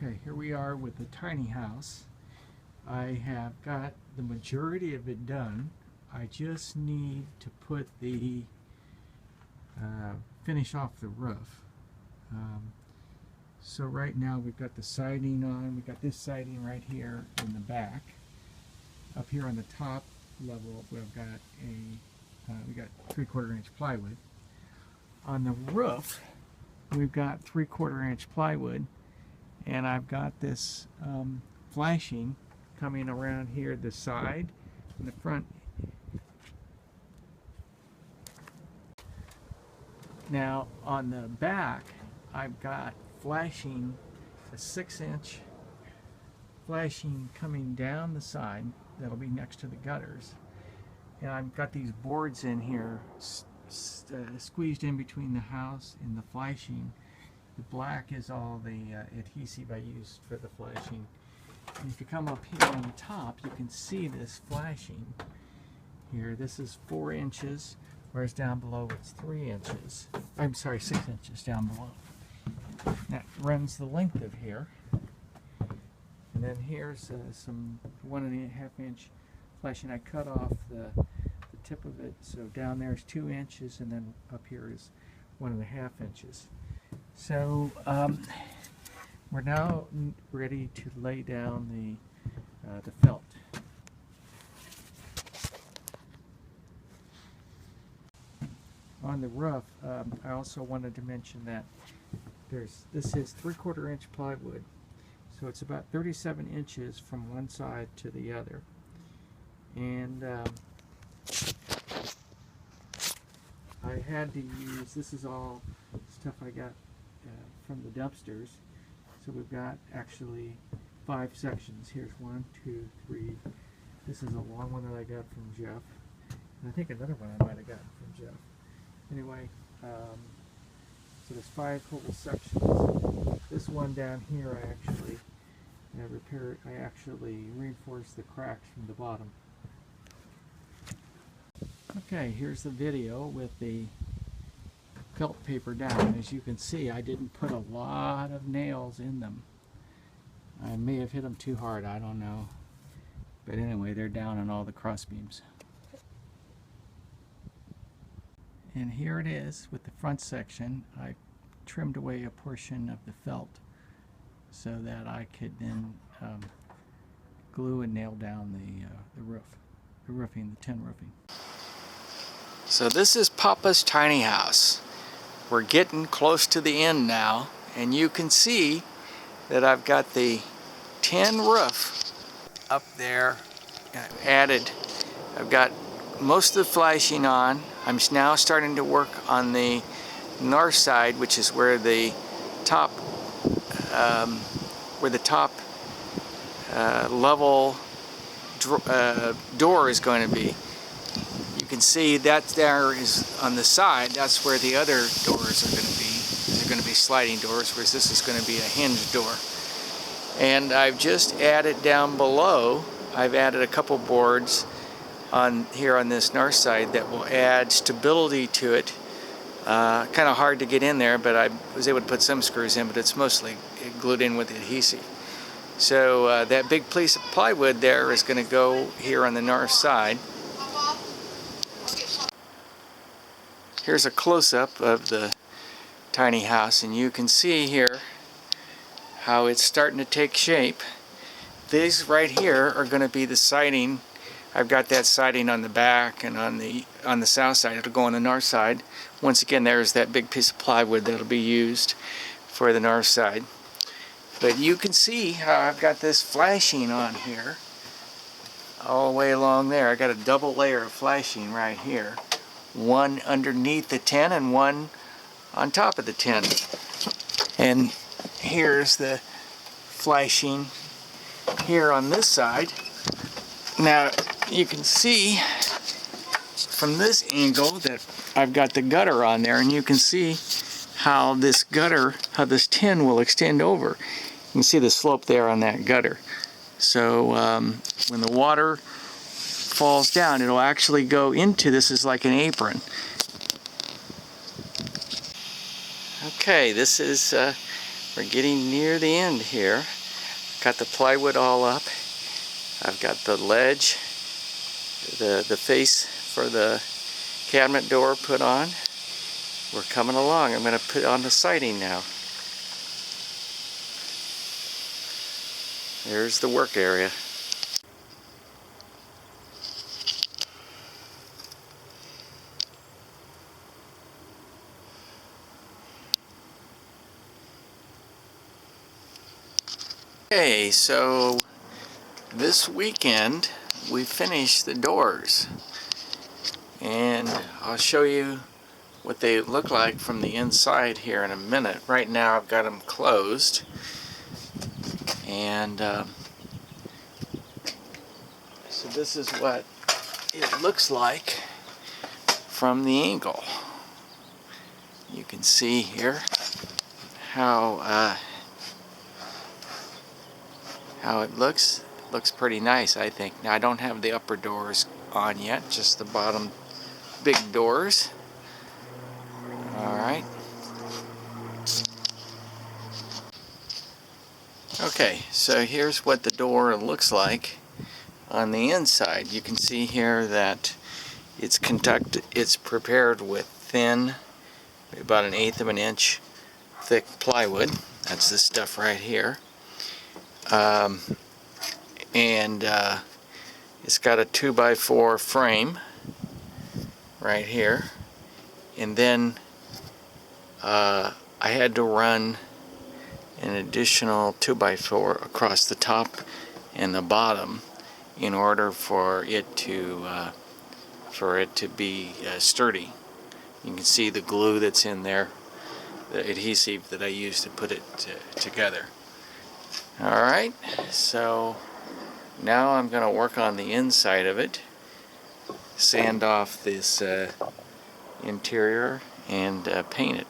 Okay, here we are with the tiny house. I have got the majority of it done. I just need to put the finish off the roof. So right now we've got the siding on. We've got this siding right here in the back. Up here on the top level we've got we got 3/4 inch plywood. On the roof we've got 3/4 inch plywood, and I've got this flashing coming around here, the side and the front. Now on the back I've got flashing, a 6-inch flashing coming down the side that'll be next to the gutters, and I've got these boards in here squeezed in between the house and the flashing. The black is all the adhesive I used for the flashing. And if you come up here on the top, you can see this flashing here. This is 4 inches, whereas down below it's 3 inches. I'm sorry, 6 inches down below. That runs the length of here. And then here's some 1.5 inch flashing. I cut off the tip of it, so down there is 2 inches, and then up here is 1.5 inches. So we're now ready to lay down the felt. On the roof, I also wanted to mention that this is 3/4 inch plywood, so it's about 37 inches from one side to the other. And I had to use, this is all stuff I got from the dumpsters. So we've got actually 5 sections. Here's 1, 2, 3. This is a long one that I got from Jeff. And I think another one I might have gotten from Jeff. Anyway, so there's 5 whole sections. This one down here I actually reinforced the cracks from the bottom. Okay, here's the video with the felt paper down. As you can see, I didn't put a lot of nails in them. I may have hit them too hard, I don't know. But anyway, they're down on all the cross beams. And here it is with the front section. I trimmed away a portion of the felt so that I could then glue and nail down the roofing, the tin roofing. So this is Papa's tiny house. We're getting close to the end now, and you can see that I've got the tin roof up there added. I've got most of the flashing on. I'm now starting to work on the north side, which is where the top level door is going to be. You can see that there is on the side. That's where the other doors are going to be. These are going to be sliding doors, whereas this is going to be a hinged door. And I've just added down below, I've added a couple boards here on this north side that will add stability to it. Kind of hard to get in there, but I was able to put some screws in, but it's mostly glued in with adhesive. So that big piece of plywood there is going to go here on the north side. Here's a close-up of the tiny house, and you can see here how it's starting to take shape. These right here are going to be the siding. I've got that siding on the back, and on the south side it'll go on the north side. Once again, there's that big piece of plywood that'll be used for the north side. But you can see how I've got this flashing on here all the way along there. I got a double layer of flashing right here. One underneath the tin and one on top of the tin. And here's the flashing here on this side. Now you can see from this angle that I've got the gutter on there, and you can see how this gutter, how this tin will extend over. You can see the slope there on that gutter. So when the water falls down, it'll actually go into this is like an apron. Okay, this is we're getting near the end here. Got the plywood all up. I've got the ledge, the face for the cabinet door put on. We're coming along. I'm going to put on the siding now. There's the work area. Okay, so this weekend we finished the doors, and I'll show you what they look like from the inside here in a minute. Right now I've got them closed, and so this is what it looks like from the angle. You can see here how it looks. It looks pretty nice, I think. Now I don't have the upper doors on yet, just the bottom big doors. Alright. Okay, so here's what the door looks like on the inside. You can see here that it's prepared with thin, about 1/8 of an inch thick plywood. That's this stuff right here. It's got a 2x4 frame right here, and then I had to run an additional 2x4 across the top and the bottom in order for it to be sturdy. You can see the glue that's in there, the adhesive that I used to put it together. Alright, so now I'm going to work on the inside of it, sand off this interior, and paint it.